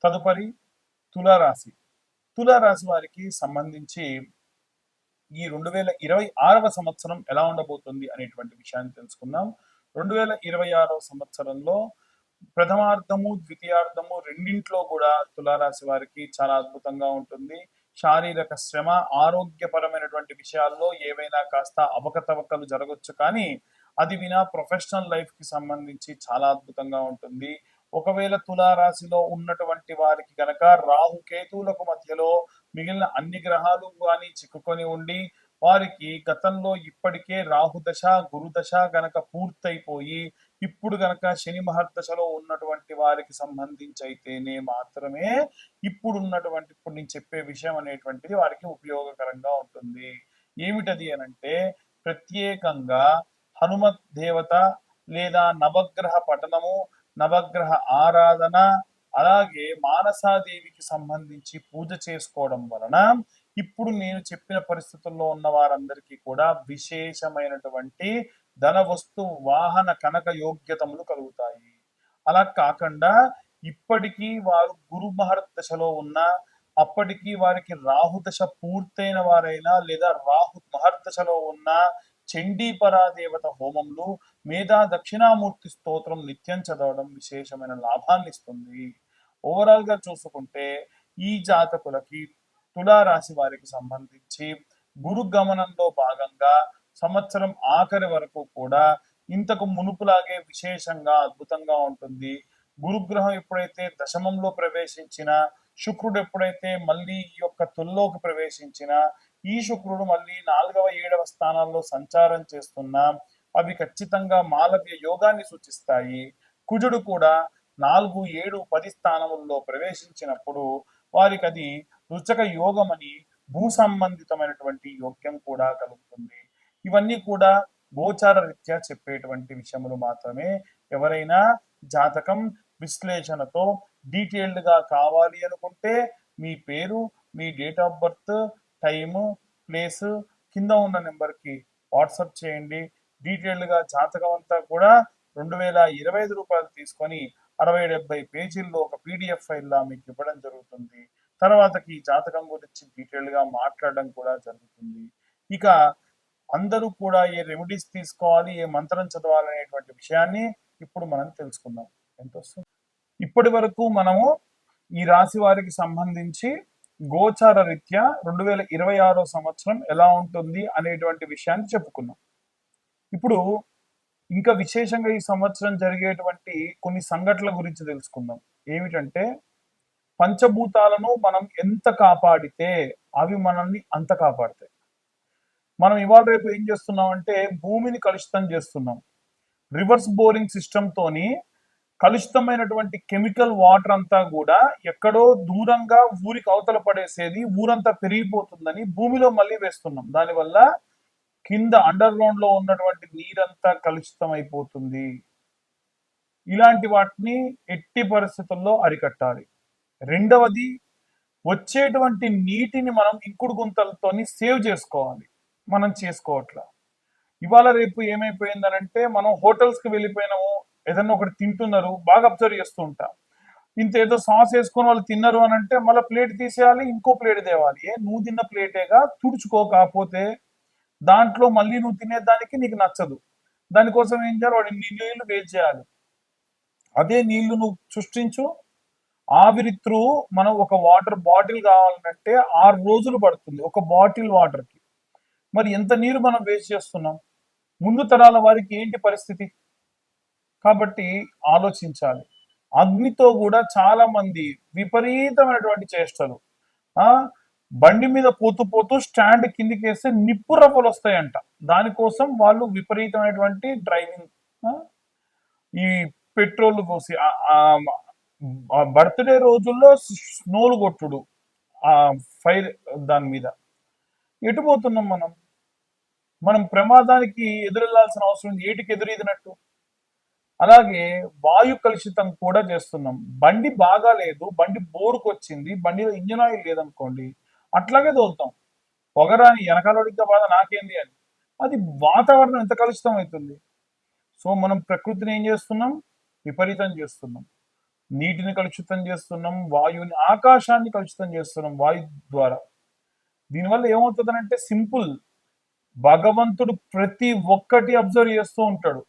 తదుపరి తులారాశి. తులారాశి వారికి సంబంధించి ఈ 2026వ సంవత్సరం ఎలా ఉండబోతుంది అనేటువంటి విషయాన్ని తెలుసుకుందాం. 2026వ సంవత్సరంలో ప్రథమార్థము, ద్వితీయార్థము రెండింట్లో కూడా తులారాశి వారికి చాలా అద్భుతంగా ఉంటుంది. శారీరక శ్రమ, ఆరోగ్యపరమైనటువంటి విషయాల్లో ఏవైనా కాస్త అవకతవకలు జరగొచ్చు, కానీ అది వినా ప్రొఫెషనల్ లైఫ్ కి సంబంధించి చాలా అద్భుతంగా ఉంటుంది. ఒకవేళ తులారాశిలో ఉన్నటువంటి వారికి గనక రాహు కేతువులకు మధ్యలో మిగిలిన అన్ని గ్రహాలు కానీ చిక్కుకొని ఉండి వారికి గతంలో ఇప్పటికే రాహుదశ, గురుదశ గనక పూర్తయిపోయి ఇప్పుడు గనక శని మహర్దశలో ఉన్నటువంటి వారికి సంబంధించి అయితేనే మాత్రమే ఇప్పుడు నేను చెప్పే విషయం అనేటువంటిది వారికి ఉపయోగకరంగా ఉంటుంది. ఏమిటది అనంటే, ప్రత్యేకంగా హనుమత్ దేవత లేదా నవగ్రహ పఠనము, నవగ్రహ ఆరాధన, అలాగే మానసాదేవికి సంబంధించి పూజ చేసుకోవడం వలన ఇప్పుడు నేను చెప్పిన పరిస్థితుల్లో ఉన్న వారందరికీ కూడా విశేషమైనటువంటి ధన వస్తు వాహన కనక యోగ్యతములు కలుగుతాయి. అలా కాకుండా ఇప్పటికీ వారు గురు మహర్దశలో ఉన్న, అప్పటికి వారికి రాహుదశ పూర్తయిన వారైనా లేదా రాహు మహర్దశలో ఉన్న చండీపరాదేవత హోమములు, మేధా దక్షిణామూర్తి స్తోత్రం నిత్యం చదవడం విశేషమైన లాభాన్ని ఇస్తుంది. ఓవరాల్ గా చూసుకుంటే ఈ జాతకులకి, తులారాశి వారికి సంబంధించి గురు గమనంలో భాగంగా సంవత్సరం ఆఖరి వరకు కూడా ఇంతకు మునుపులాగే విశేషంగా అద్భుతంగా ఉంటుంది. గురుగ్రహం ఎప్పుడైతే దశమంలో ప్రవేశించిన, శుక్రుడు ఎప్పుడైతే మళ్ళీ ఈ యొక్క తుల్లోకి ప్రవేశించిన, ఈ శుక్రుడు మళ్ళీ 4వ 7వ స్థానాల్లో సంచారం చేస్తున్నా అవి ఖచ్చితంగా మాలవ్య యోగాన్ని సూచిస్తాయి. కుజుడు కూడా 4, 7, 10 స్థానముల్లో ప్రవేశించినప్పుడు వారికి అది రుచక యోగం అని భూ సంబంధితమైనటువంటి యోగ్యం కూడా కలుగుతుంది. ఇవన్నీ కూడా గోచార రీత్యా చెప్పేటువంటి విషయములు మాత్రమే. ఎవరైనా జాతకం విశ్లేషణతో డీటెయిల్డ్ గా కావాలి అనుకుంటే మీ పేరు, మీ date of birth, time, place కింద ఉన్న నెంబర్కి వాట్సాప్ చేయండి. డీటెయిల్డ్ గా జాతకం అంతా కూడా 2025 రూపాయలు తీసుకొని 60-70 పేజీల్లో ఒక పీడిఎఫ్ ఫైల్లా మీకు ఇవ్వడం జరుగుతుంది. తర్వాతకి ఈ జాతకం గురించి డీటెయిల్డ్ గా మాట్లాడడం కూడా జరుగుతుంది. ఇక అందరూ కూడా ఏ రెమెడీస్ తీసుకోవాలి, ఏ మంత్రం చదవాలి అనేటువంటి విషయాన్ని ఇప్పుడు మనం తెలుసుకుందాం. ఎంత వస్తుంది? ఇప్పటి వరకు మనము ఈ రాశి వారికి సంబంధించి గోచార రీత్యా 2026 సంవత్సరం ఎలా ఉంటుంది అనేటువంటి విషయాన్ని చెప్పుకున్నాం. ఇప్పుడు ఇంకా విశేషంగా ఈ సంవత్సరం జరిగేటువంటి కొన్ని సంఘటనల గురించి తెలుసుకుందాం. ఏమిటంటే, పంచభూతాలను మనం ఎంత కాపాడితే అవి మనల్ని అంత కాపాడతాయి. మనం ఇవాళ రేపు ఏం చేస్తున్నాం అంటే భూమిని కలుషితం చేస్తున్నాం. రివర్స్ బోరింగ్ సిస్టమ్ తోని కలుషితమైనటువంటి కెమికల్ వాటర్ అంతా కూడా ఎక్కడో దూరంగా ఊరికి అవతల పడేసేది, ఊరంతా పెరిగిపోతుందని భూమిలో మళ్ళీ వేస్తున్నాం. దానివల్ల కింద అండర్ గ్రౌండ్ లో ఉన్నటువంటి నీరంతా కలుషితం అయిపోతుంది. ఇలాంటి వాటిని ఎట్టి పరిస్థితుల్లో అరికట్టాలి. రెండవది, వచ్చేటువంటి నీటిని మనం ఇంకుడు గుంతలతోని సేవ్ చేసుకోవాలి. మనం చేసుకోవట్లా. ఇవాళ రేపు ఏమైపోయిందనంటే, మనం హోటల్స్ కి వెళ్ళిపోయినాము, ఏదన్నా ఒకటి తింటున్నారు, బాగా అబ్జర్వ్ చేస్తూ ఉంటాం. ఇంత ఏదో సాస్ వేసుకొని వాళ్ళు తిన్నారు అని అంటే మళ్ళీ ప్లేట్ తీసేయాలి, ఇంకో ప్లేట్ తేవాలి. నువ్వు తిన్న ప్లేటేగా, తుడుచుకో. కాకపోతే దాంట్లో మళ్ళీ నువ్వు తినేదానికి నీకు నచ్చదు. దానికోసం ఏం చేయాలి, వాడి నీళ్ళు వేస్ట్ చేయాలి. అదే నీళ్లు నువ్వు సృష్టించు. ఆవిరి త్రూ మనం ఒక వాటర్ బాటిల్ కావాలంటే 6 రోజులు పడుతుంది ఒక బాటిల్ వాటర్ కి. మరి ఎంత నీరు మనం వేస్ట్ చేస్తున్నాం? ముందు తరాల వారికి ఏంటి పరిస్థితి? కాబట్టి ఆలోచించాలి. అగ్నితో కూడా చాలా మంది విపరీతమైనటువంటి చేష్టలు. బండి మీద పోతూ పోతూ స్టాండ్ కిందికి వేస్తే నిప్పు రవ్వలు వస్తాయంట. దానికోసం వాళ్ళు విపరీతమైనటువంటి డ్రైవింగ్, ఈ పెట్రోల్ పోసి బర్త్డే రోజుల్లో స్నోలు కొట్టుడు, ఫైర్ దాని మీద. ఎటు పోతున్నాం మనం? మనం ప్రమాదానికి ఎదురెళ్లాల్సిన అవసరం ఏటికి ఎదురీదినట్టు. అలాగే వాయు కలుషితం కూడా చేస్తున్నాం. బండి బాగా లేదు, బండి బోరుకు వచ్చింది, బండిలో ఇంజిన్ ఆయిల్ లేదనుకోండి, అట్లాగే తోలుతాం. పొగరాని వెనకాలడిగా బాధ నాకేంది అని. అది వాతావరణం ఎంత కలుషితం అవుతుంది. సో మనం ప్రకృతిని ఏం చేస్తున్నాం? విపరీతం చేస్తున్నాం. నీటిని కలుషితం చేస్తున్నాం, వాయువుని, ఆకాశాన్ని కలుషితం చేస్తున్నాం వాయు ద్వారా. దీనివల్ల ఏమవుతుందనంటే సింపుల్, భగవంతుడు ప్రతి ఒక్కటి అబ్జర్వ్ చేస్తూ ఉంటాడు.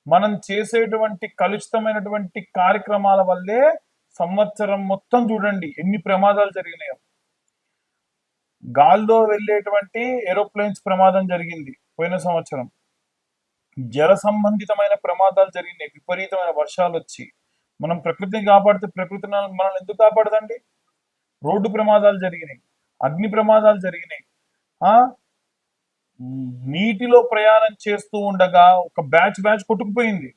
మనం చేసేటువంటి కలుషితమైనటువంటి కార్యక్రమాల వల్లే సంవత్సరం మొత్తం చూడండి ఎన్ని ప్రమాదాలు జరిగినాయో. గాల్లో వెళ్ళేటువంటి ఏరోప్లేన్స్ ప్రమాదం జరిగింది పోయిన సంవత్సరం. జల సంబంధితమైన ప్రమాదాలు జరిగినాయి, విపరీతమైన వర్షాలు వచ్చి. మనం ప్రకృతిని కాపాడితే ప్రకృతి మనల్ని ఎందుకు కాపాడదండి? రోడ్డు ప్రమాదాలు జరిగినాయి, అగ్ని ప్రమాదాలు జరిగినాయి. ఆ నీటిలో ప్రయాణం చేస్తూ ఉండగా ఒక బ్యాచ్ కొట్టుకుపోయింది.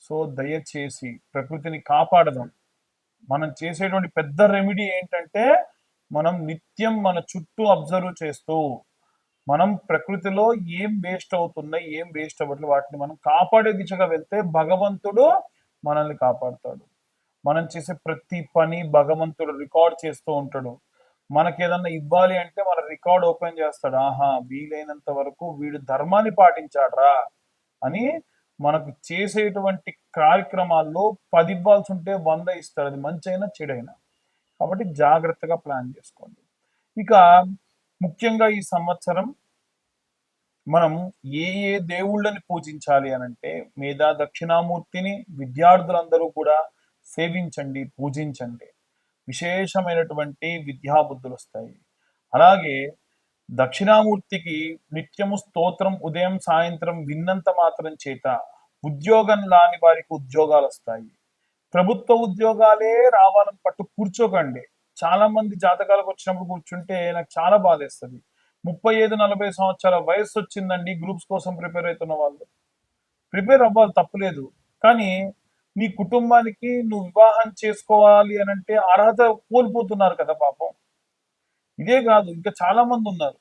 సో దయచేసి ప్రకృతిని కాపాడదాం. మనం చేసేటువంటి పెద్ద రెమెడీ ఏంటంటే, మనం నిత్యం మన చుట్టూ అబ్జర్వ్ చేస్తూ మనం ప్రకృతిలో ఏం వేస్ట్ అవుతున్నాయి, ఏం వేస్ట్ అవ్వట్లేదు, వాటిని మనం కాపాడే దిశగా వెళ్తే భగవంతుడు మనల్ని కాపాడుతాడు. మనం చేసే ప్రతి పని భగవంతుడు రికార్డ్ చేస్తూ ఉంటాడు. మనకి ఏదన్నా ఇవ్వాలి అంటే మన రికార్డ్ ఓపెన్ చేస్తాడు. ఆహా, వీలైనంత వరకు వీడు ధర్మాన్ని పాటించాడ్రా అని. మనకు చేసేటువంటి కార్యక్రమాల్లో 10 ఇవ్వాల్సి ఉంటే 100 ఇస్తాడు, అది మంచైనా చెడైనా. కాబట్టి జాగ్రత్తగా ప్లాన్ చేసుకోండి. ఇక ముఖ్యంగా ఈ సంవత్సరం మనం ఏ ఏ దేవుళ్ళని పూజించాలి అనంటే, మేధా దక్షిణామూర్తిని విద్యార్థులందరూ కూడా సేవించండి, పూజించండి. విశేషమైనటువంటి విద్యాబుద్ధులు వస్తాయి. అలాగే దక్షిణామూర్తికి నిత్యము స్తోత్రం ఉదయం సాయంత్రం విన్నంత మాత్రం చేత ఉద్యోగం రాని వారికి ఉద్యోగాలు వస్తాయి. ప్రభుత్వ ఉద్యోగాలే రావాలని పట్టు కూర్చోకండి. చాలా మంది జాతకాలకు వచ్చినప్పుడు కూర్చుంటే నాకు చాలా బాధేస్తుంది. 35-40 సంవత్సరాల వయసు వచ్చిందండి, గ్రూప్స్ కోసం ప్రిపేర్ అవుతున్న వాళ్ళు. ప్రిపేర్ అవ్వాలి, తప్పులేదు. కానీ నీ కుటుంబానికి నువ్వు వివాహం చేసుకోవాలి అని అంటే అర్హత కోల్పోతున్నారు కదా పాపం. ఇదే కాదు, ఇంకా చాలా మంది ఉన్నారు.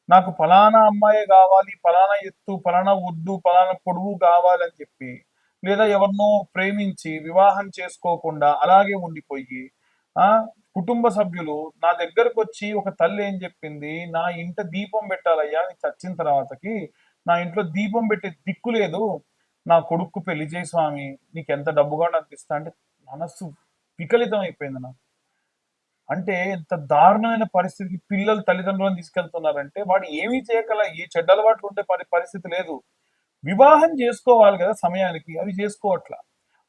నాకు ఫలానా అమ్మాయి కావాలి, ఫలానా ఎత్తు, ఫలానా ఒడ్డు, ఫలానా పొడుగు కావాలని చెప్పి, లేదా ఎవరినో ప్రేమించి వివాహం చేసుకోకుండా అలాగే ఉండిపోయి, ఆ కుటుంబ సభ్యులు నా దగ్గరకు వచ్చి ఒక తల్లి ఏం చెప్పింది, నా ఇంట దీపం పెట్టాలయ్యా నీ చచ్చిన తర్వాతకి, నా ఇంట్లో దీపం పెట్టే దిక్కు లేదు, నా కొడుకు పెళ్లి చేయి స్వామి, నీకు ఎంత డబ్బుగా అనిపిస్తా అంటే మనస్సు వికలితం అయిపోయింది నాకు. అంటే ఎంత దారుణమైన పరిస్థితికి పిల్లలు తల్లిదండ్రులను తీసుకెళ్తున్నారంటే, వాడు ఏమీ చేయగల, ఏ చెడ్డ అలవాట్లు ఉండే పరిస్థితి లేదు. వివాహం చేసుకోవాలి కదా సమయానికి, అవి చేసుకోవట్లా.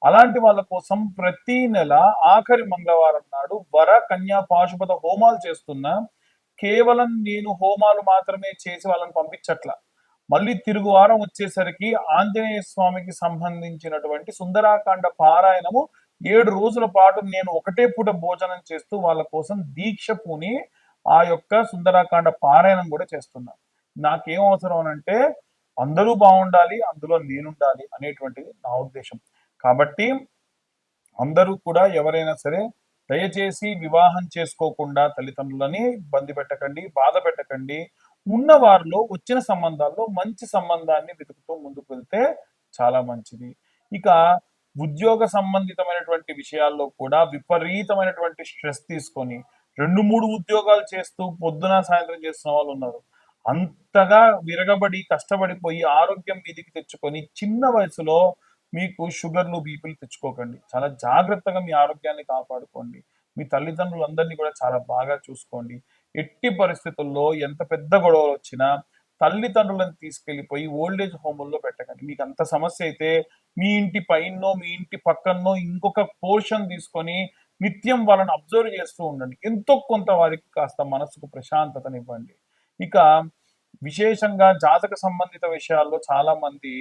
అలాంటి వాళ్ళ కోసం ప్రతి నెల ఆఖరి మంగళవారం నాడు వర కన్యా పాశుపత హోమాలు చేస్తున్నా. కేవలం నేను హోమాలు మాత్రమే చేసి వాళ్ళని పంపించట్లా. మళ్ళీ తిరుగు వారం వచ్చేసరికి ఆంజనేయ స్వామికి సంబంధించినటువంటి సుందరాకాండ పారాయణము 7 రోజుల పాటు నేను ఒకటే పూట భోజనం చేస్తూ వాళ్ళ కోసం దీక్ష పూని ఆ యొక్క సుందరాకాండ పారాయణం కూడా చేస్తున్నా. నాకేం అవసరం అంటే అందరూ బాగుండాలి, అందులో నేనుండాలి అనేటువంటిది నా ఉద్దేశం. కాబట్టి అందరూ కూడా ఎవరైనా సరే దయచేసి వివాహం చేసుకోకుండా తల్లిదండ్రులని ఇబ్బంది పెట్టకండి, బాధ పెట్టకండి. ఉన్న వారిలో వచ్చిన సంబంధాల్లో మంచి సంబంధాన్ని వెతుకుతూ ముందుకు వెళ్తే చాలా మంచిది. ఇక ఉద్యోగ సంబంధితమైనటువంటి విషయాల్లో కూడా విపరీతమైనటువంటి స్ట్రెస్ తీసుకొని 2-3 ఉద్యోగాలు చేస్తూ పొద్దున సాయంత్రం చేస్తున్న వాళ్ళు ఉన్నారు. అంతగా విరగబడి కష్టపడిపోయి ఆరోగ్యం మీదికి తెచ్చుకొని చిన్న వయసులో మీకు షుగర్లు బీపీలు తెచ్చుకోకండి. చాలా జాగ్రత్తగా మీ ఆరోగ్యాన్ని కాపాడుకోండి. మీ తల్లిదండ్రులందరినీ కూడా చాలా బాగా చూసుకోండి. ఎట్టి పరిస్థితుల్లో ఎంత పెద్ద గొడవలు వచ్చినా తల్లిదండ్రులను తీసుకెళ్లిపోయి ఓల్డేజ్ హోముల్లో పెట్టకండి. మీకు అంత సమస్య అయితే మీ ఇంటి పైనో మీ ఇంటి పక్కనో ఇంకొక పోర్షన్ తీసుకొని నిత్యం వాళ్ళని అబ్జర్వ్ చేస్తూ ఉండండి. ఎంతో కొంత వారికి కాస్త మనసుకు ప్రశాంతతనివ్వండి. ఇక విశేషంగా జాతక సంబంధిత విషయాల్లో చాలా మంది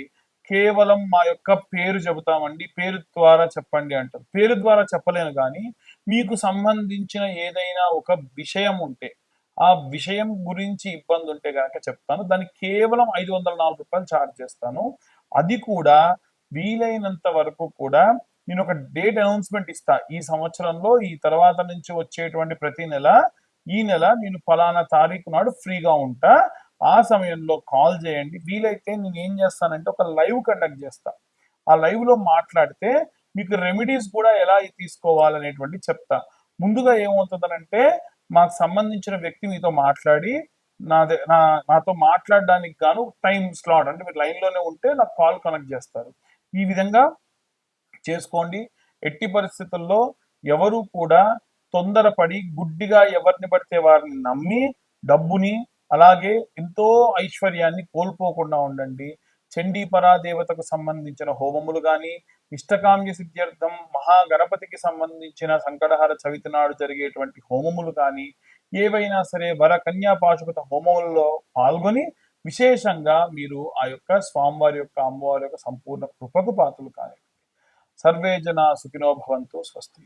కేవలం మా యొక్క పేరు చెబుతామండి, పేరు ద్వారా చెప్పండి అంటారు. పేరు ద్వారా చెప్పలేను కానీ మీకు సంబంధించిన ఏదైనా ఒక విషయం ఉంటే, ఆ విషయం గురించి ఇబ్బంది ఉంటే కనుక చెప్తాను. దానికి కేవలం 504 రూపాయలు ఛార్జ్ చేస్తాను. అది కూడా వీలైనంత వరకు కూడా నేను ఒక డేట్ అనౌన్స్మెంట్ ఇస్తా. ఈ సంవత్సరంలో ఈ తర్వాత నుంచి వచ్చేటువంటి ప్రతి నెల, ఈ నెల నేను ఫలానా తారీఖు నాడు ఫ్రీగా ఉంటా, ఆ సమయంలో కాల్ చేయండి. వీలైతే నేను ఏం చేస్తానంటే ఒక లైవ్ కండక్ట్ చేస్తా. ఆ లైవ్ లో మాట్లాడితే మీకు రెమెడీస్ కూడా ఎలా తీసుకోవాలనేటువంటి చెప్తా. ముందుగా ఏమవుతుందనంటే మాకు సంబంధించిన వ్యక్తి మీతో మాట్లాడి నాతో మాట్లాడడానికి గాను టైం స్లాట్, అంటే మీరు లైన్ లోనే ఉంటే నాకు కాల్ కనెక్ట్ చేస్తారు. ఈ విధంగా చేసుకోండి. ఎట్టి పరిస్థితుల్లో ఎవరు కూడా తొందరపడి గుడ్డిగా ఎవరిని పడితే వారిని నమ్మి డబ్బుని అలాగే ఎంతో ఐశ్వర్యాన్ని కోల్పోకుండా ఉండండి. చండీ పరాదేవతకు సంబంధించిన హోమములు గాని, ఇష్టకామ్య సిద్ధ్యర్థం మహాగణపతికి సంబంధించిన సంకటహర చవితి నాడు జరిగేటువంటి హోమములు కానీ, ఏవైనా సరే వర కన్యా పాశుపత హోమములలో పాల్గొని విశేషంగా మీరు ఆ యొక్క స్వామివారి యొక్క అమ్మవారి యొక్క సంపూర్ణ కృపకు పాత్రలు కానివ్వండి. సర్వే జనా సుఖినో భవంతు. స్వస్తి.